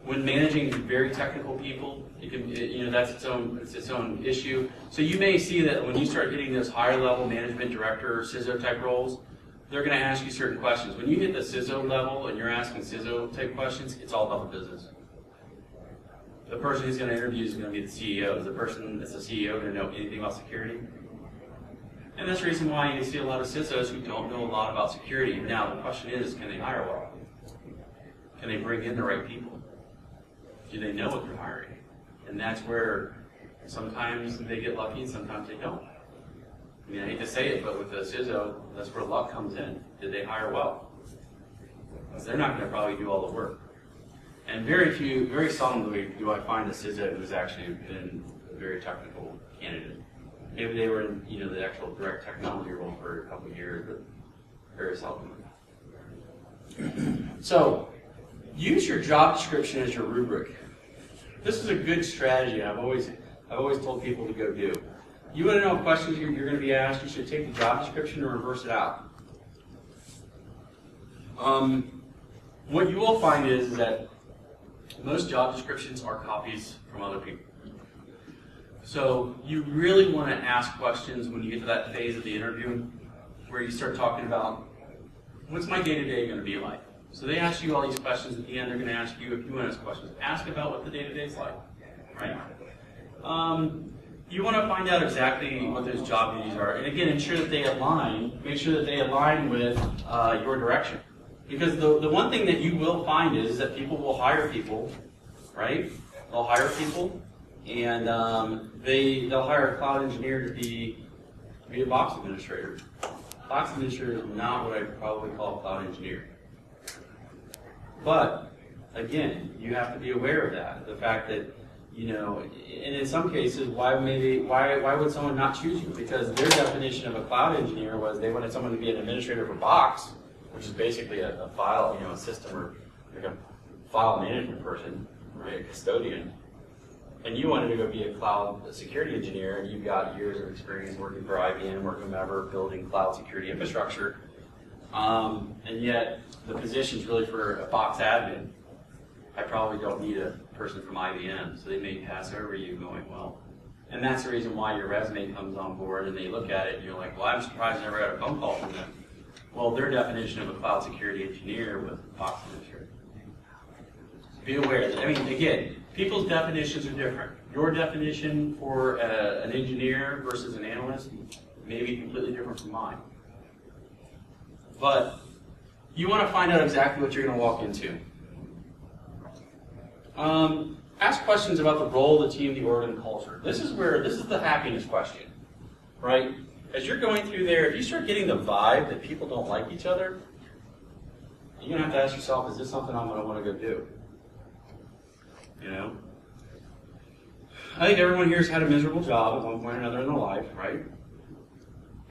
When managing very technical people, it can, you know, that's its own issue. So you may see that when you start hitting those higher level management director or CISO type roles, they're going to ask you certain questions. When you hit the CISO level and you're asking CISO type questions, it's all about the business. The person who's going to interview is going to be the CEO. Is the person that's the CEO going to know anything about security? And that's the reason why you see a lot of CISOs who don't know a lot about security. Now, the question is, can they hire well? Can they bring in the right people? Do they know what they're hiring? And that's where sometimes they get lucky and sometimes they don't. I mean, I hate to say it, but with the CISO, that's where luck comes in. Did they hire well? Because they're not going to probably do all the work. And very seldomly do I find a CISO who's actually been a very technical candidate. Maybe they were in, you know, the actual direct technology role for a couple of years, but very seldom. So, use your job description as your rubric. This is a good strategy. I've always told people to go do. You want to know what questions you're going to be asked, you should take the job description and reverse it out. What you will find is that most job descriptions are copies from other people. So you really want to ask questions when you get to that phase of the interview where you start talking about, what's my day-to-day going to be like? So they ask you all these questions. At the end, they're going to ask you, if you want to ask questions, ask about what the day-to-day is like, right? You want to find out exactly what those job duties are. And again, ensure that they align. Make sure that they align with your direction. Because the one thing that you will find is that people will hire people, right? They'll hire people, and they'll hire a cloud engineer to be a box administrator. Box administrator is not what I'd probably call a cloud engineer. But again, you have to be aware of that. The fact that, you know, and in some cases, why would someone not choose you? Because their definition of a cloud engineer was they wanted someone to be an administrator for Box, which is basically a file, you know, a system or like a file management person, right, a custodian. And you wanted to go be a cloud security engineer, and you've got years of experience working for IBM, working wherever, building cloud security infrastructure. And yet, the position's really for a Box admin. I probably don't need a person from IBM, so they may pass over you going, well. And that's the reason why your resume comes on board, and they look at it, and you're like, well, I'm surprised I never got a phone call from them. Well, their definition of a cloud security engineer was Box administrator. Be aware that, I mean, again, people's definitions are different. Your definition for an engineer versus an analyst may be completely different from mine. But you want to find out exactly what you're going to walk into. Ask questions about the role, the team, the org, and culture. This is the happiness question, right? As you're going through there, if you start getting the vibe that people don't like each other, you're going to have to ask yourself, is this something I'm going to want to go do? You know? I think everyone here has had a miserable job at one point or another in their life, right?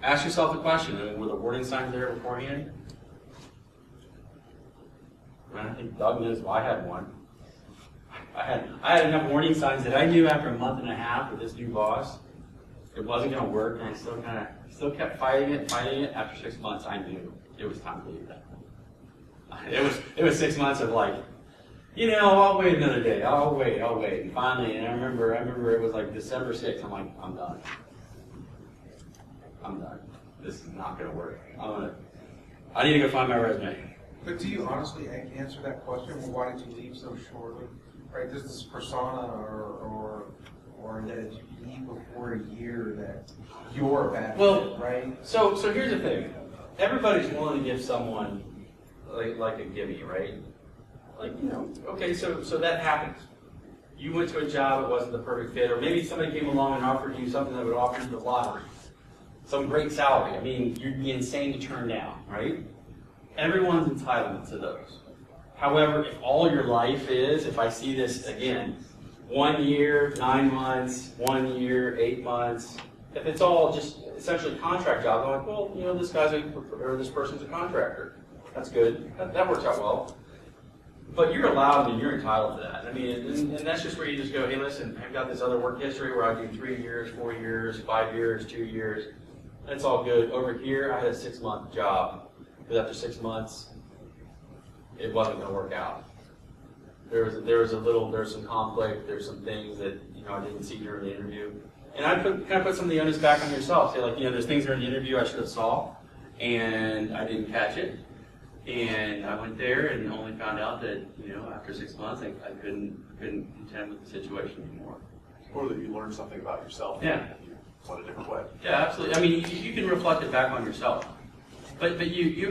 Ask yourself the question, I mean, were the warning signs there beforehand? I think Doug knows I had one. I had enough warning signs that I knew after a month and a half with this new boss, it wasn't going to work, and I still kept fighting it. After 6 months, I knew it was time to leave that. It was 6 months of like, you know, I'll wait another day. I'll wait. And finally, and I remember it was like December 6th. I'm like, I'm done. This is not going to work. I need to go find my resume. But do you honestly answer that question? Well, why did you leave so shortly? Right, there's this persona or that you leave before a year that you're a bad fit, right? So here's the thing. Everybody's willing to give someone like a gimme, right? Like, you know, okay, so that happens. You went to a job, it wasn't the perfect fit, or maybe somebody came along and offered you something that would offer you the lottery. Some great salary. I mean, you'd be insane to turn down, right? Everyone's entitled to those. However, if all your life is, if I see this again, 1 year, 9 months, 1 year, 8 months, if it's all just essentially contract jobs, I'm like, well, you know, this person's a contractor. That's good. That works out well. But you're allowed and you're entitled to that. I mean, and that's just where you just go, hey, listen, I've got this other work history where I do 3 years, 4 years, 5 years, 2 years. That's all good. Over here, I had a 6-month job. But after 6 months, it wasn't going to work out. There was some conflict. There's some things that I didn't see during the interview, and I kind of put some of the onus back on yourself. Say like, there's things during the interview I should have saw, and I didn't catch it, and I went there and only found out that after 6 months I couldn't contend with the situation anymore. Or that you learned something about yourself. Yeah. And you went a different way. Yeah, absolutely. I mean, you can reflect it back on yourself, but you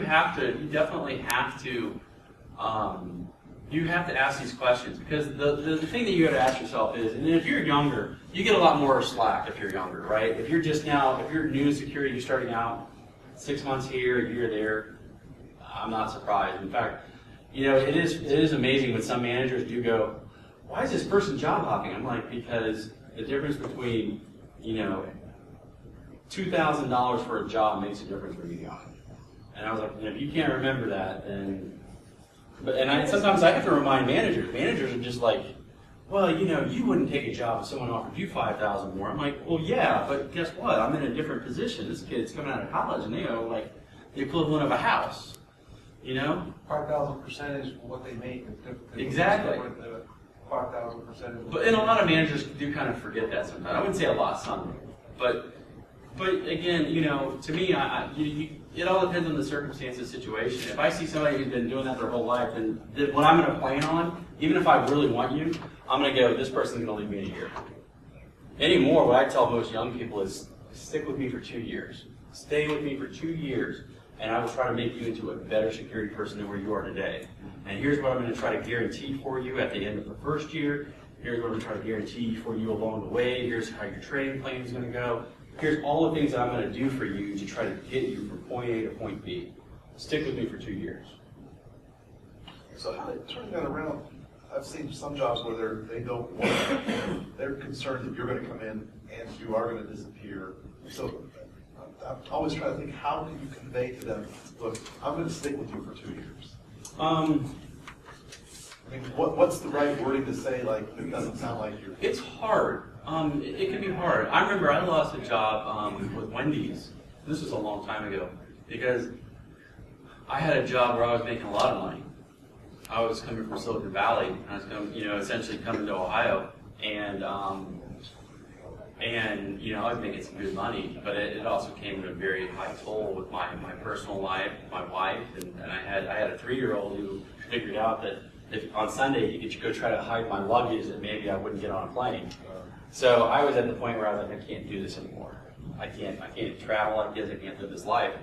definitely have to. You have to ask these questions, because the thing that you got to ask yourself is, and if you're younger, you get a lot more slack if you're younger, right? If you're new to security, you're starting out 6 months here, a year there, I'm not surprised. In fact, it is amazing when some managers do go, why is this person job hopping? I'm like, because the difference between, $2,000 for a job makes a difference when you're young. And I was like, if you can't remember that, then. Sometimes I have to remind managers. Managers are just like, well, you wouldn't take a job if someone offered you $5,000 more. I'm like, well, yeah, but guess what? I'm in a different position. This kid's coming out of college, and they owe like the equivalent of a house. 5,000% is what they make. Exactly. 5,000%. But and a lot of managers do kind of forget that sometimes. I wouldn't say a lot, some, but again, to me, it all depends on the circumstances, situation. If I see somebody who's been doing that their whole life, then what I'm going to plan on, even if I really want you, I'm going to go, this person's going to leave me in a year. Anymore, what I tell most young people is, stick with me for 2 years. Stay with me for 2 years, and I will try to make you into a better security person than where you are today. And here's what I'm going to try to guarantee for you at the end of the first year. Here's what I'm going to try to guarantee for you along the way. Here's how your training plan is going to go. Here's all the things that I'm going to do for you to try to get you from point A to point B. Stick with me for 2 years. So how do you turn that around? I've seen some jobs where they don't want, they're concerned that you're going to come in and you are going to disappear. So I'm always trying to think, how can you convey to them, look, I'm going to stick with you for 2 years? I mean, what's the right wording to say, like, it doesn't sound like you're... It's hard. It can be hard. I remember I lost a job with Wendy's. This was a long time ago, because I had a job where I was making a lot of money. I was coming from Silicon Valley. I was essentially coming to Ohio, and I was making some good money, but it also came at a very high toll with my personal life, my wife, and I had a 3-year-old who figured out that if on Sunday he could go try to hide my luggage, that maybe I wouldn't get on a plane. So I was at the point where I was like, I can't do this anymore. I can't travel like this. I can't live this life.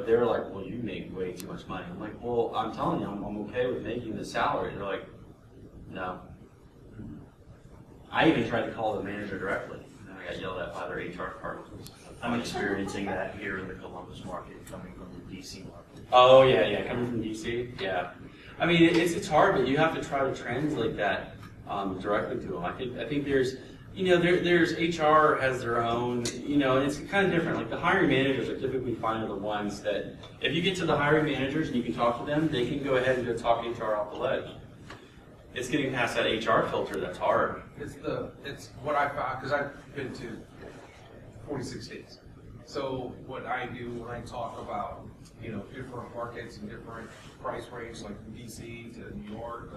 They were like, well, you make way too much money. I'm like, well, I'm telling you, I'm okay with making this salary. They're like, no. I even tried to call the manager directly, and I got yelled at by their HR department. I'm experiencing that here in the Columbus market, coming from the DC market. Oh yeah, coming from DC, yeah. I mean, it's hard, but you have to try to translate that directly to them. I think there's HR has their own, and it's kind of different. Like the hiring managers are typically the ones that, if you get to the hiring managers and you can talk to them, they can go ahead and go talk HR off the ledge. It's getting past that HR filter that's hard. It's what I found, because I've been to 46 states. So what I do when I talk about, different markets and different price ranges, like from DC to New York,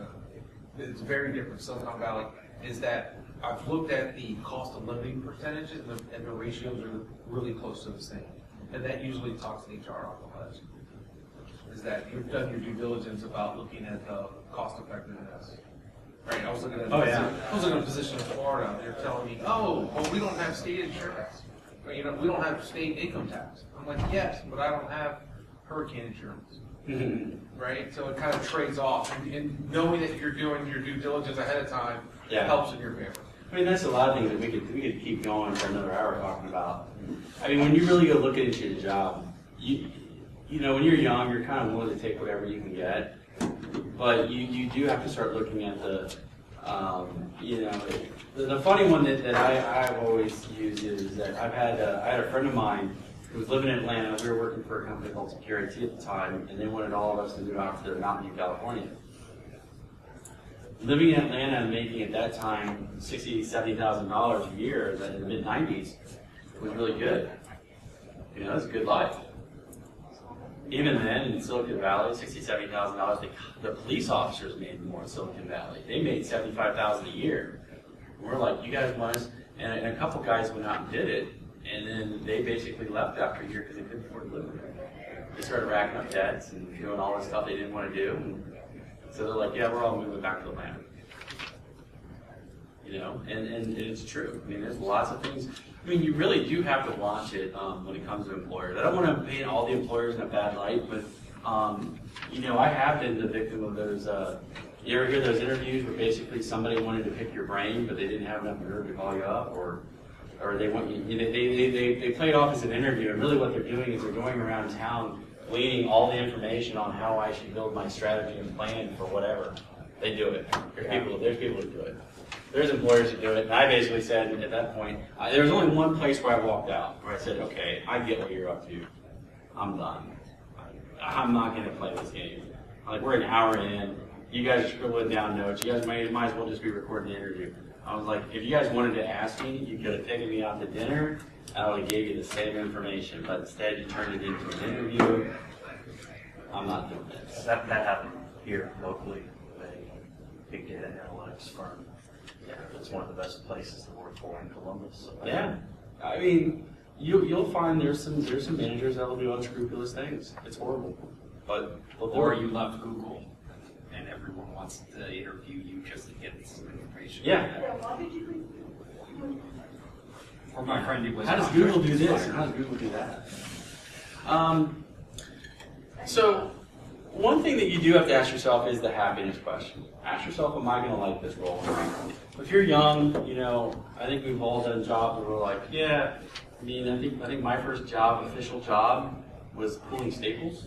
it's very different. Silicon Valley is that I've looked at the cost of living percentages, and the ratios are really close to the same. And that usually talks to HR off the list. Is that you've done your due diligence about looking at the cost effectiveness. Right, I was looking at a position in Florida, they're telling me, oh, well, we don't have state insurance. Or, you know, we don't have state income tax. I'm like, yes, but I don't have hurricane insurance. Right? So it kind of trades off. And knowing that you're doing your due diligence ahead of time helps in your favor. I mean, that's a lot of things that we could keep going for another hour talking about. I mean, when you really go look into your job, you know, when you're young, you're kind of willing to take whatever you can get. But you do have to start looking at the, you know, the funny one that I've always used is that I had a friend of mine who was living in Atlanta. We were working for a company called Security at the time, and they wanted all of us to move out to Mountain View, California. Living in Atlanta and making at that time $60,000, $70,000 a year in the mid-90s was really good. You know, it was a good life. Even then, in Silicon Valley, $60,000, $70,000, the police officers made more in Silicon Valley. They made $75,000 a year. And we're like, you guys want us? And a couple guys went out and did it, and then they basically left after a year because they couldn't afford to live there. They started racking up debts and doing all this stuff they didn't want to do. And so they're like, yeah, we're all moving back to Atlanta. You know, and it's true. I mean, there's lots of things. I mean, you really do have to watch it when it comes to employers. I don't want to paint all the employers in a bad light, but, you know, I have been the victim of those, you ever hear those interviews where basically somebody wanted to pick your brain, but they didn't have enough nerve to call you up, or they want you, they play it off as an interview, and really what they're doing is they're going around town gleaning all the information on how I should build my strategy and plan for whatever. They do it. There's people who do it. There's employers who do it, and I basically said at that point, there was only one place where I walked out, where I said, okay, I get what you're up to. I'm done. I'm not going to play this game. Like, we're an hour in, you guys are scribbling down notes, you guys might as well just be recording the interview. I was like, if you guys wanted to ask me, you could have taken me out to dinner, and I would have gave you the same information, but instead you turned it into an interview. I'm not doing this. That happened here locally with a big data analytics firm. Yeah, it's one of the best places to work for in Columbus. So yeah, I mean, you'll find there's some managers that will do unscrupulous things. It's horrible, but or you left Google, and everyone wants to interview you just to get some information. Yeah. Why did you leave? Or my friend who was. How does Google do this? And how does Google do that? So, one thing that you do have to ask yourself is the happiness question. Ask yourself, am I going to like this role? If you're young, you know, I think we've all done jobs where we're like, yeah, I mean, I think my first job, official job, was pulling staples.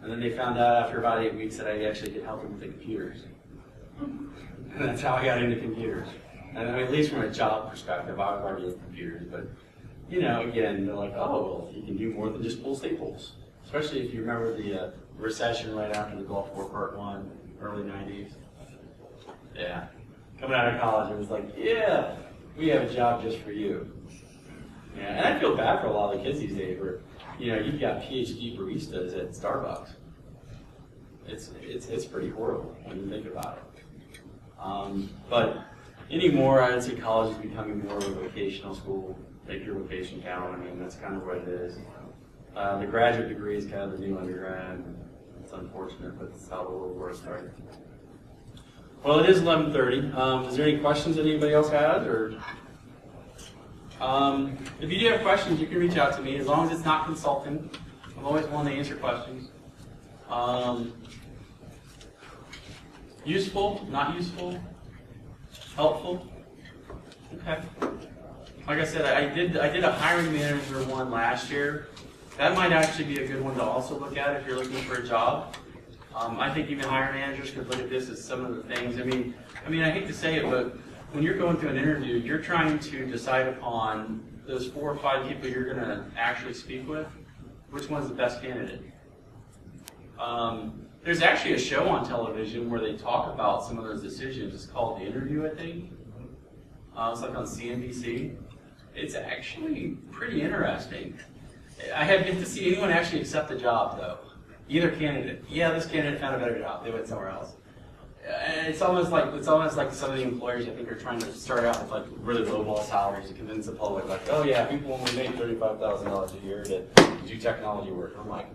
And then they found out after about 8 weeks that I actually could help them with the computers. And that's how I got into computers. And I mean, at least from a job perspective, I was already in computers. But, you know, again, they're like, oh, well, you can do more than just pull staples. Especially if you remember the recession right after the Gulf War Part 1, early 90s. Yeah. Coming out of college, it was like, yeah, we have a job just for you. Yeah, and I feel bad for a lot of the kids these days where, you know, you've got PhD baristas at Starbucks. It's pretty horrible when you think about it. But anymore, I'd say college is becoming more of a vocational school. Take your vocation count. I mean, that's kind of what it is. The graduate degree is kind of the new undergrad. It's unfortunate, but it's how the world works, right? Well, it is 11:30. Is there any questions that anybody else has, or if you do have questions, you can reach out to me. As long as it's not consulting, I'm always willing to answer questions. Useful, not useful, helpful. Okay. Like I said, I did a hiring manager one last year. That might actually be a good one to also look at if you're looking for a job. I think even hiring managers could look at this as some of the things. I mean, I hate to say it, but when you're going through an interview, you're trying to decide upon those 4 or 5 people you're going to actually speak with, which one's the best candidate. There's actually a show on television where they talk about some of those decisions. It's called The Interview, I think. It's like on CNBC. It's actually pretty interesting. I have yet to see anyone actually accept the job, though. Either candidate. Yeah, this candidate found a better job. They went somewhere else. It's almost like some of the employers I think are trying to start out with like really low ball salaries to convince the public like, oh yeah, people only make $35,000 a year to do technology work. I'm like,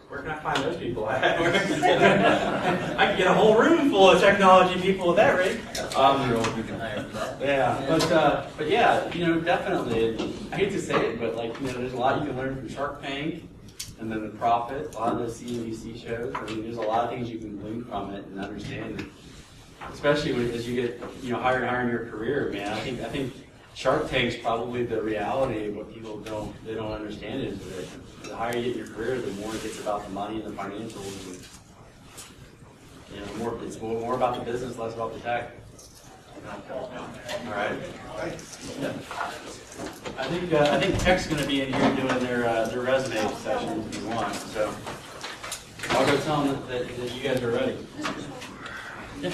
where can I find those people at? I could get a whole room full of technology people at that rate. You can hire for that. Yeah, but yeah, definitely. I hate to say it, but like, there's a lot you can learn from Shark Tank, and then The Profit, a lot of those CNBC shows. I mean, there's a lot of things you can glean from it and understand, especially as you get, higher and higher in your career, man. I think Shark Tank's probably the reality of what people don't understand is that the higher you get in your career, the more it gets about the money and the financials. And, it's more about the business, less about the tech. All right. Yeah. I think tech's going to be in here doing their resume session if you want. So I'll go tell them that you guys are ready. Yeah.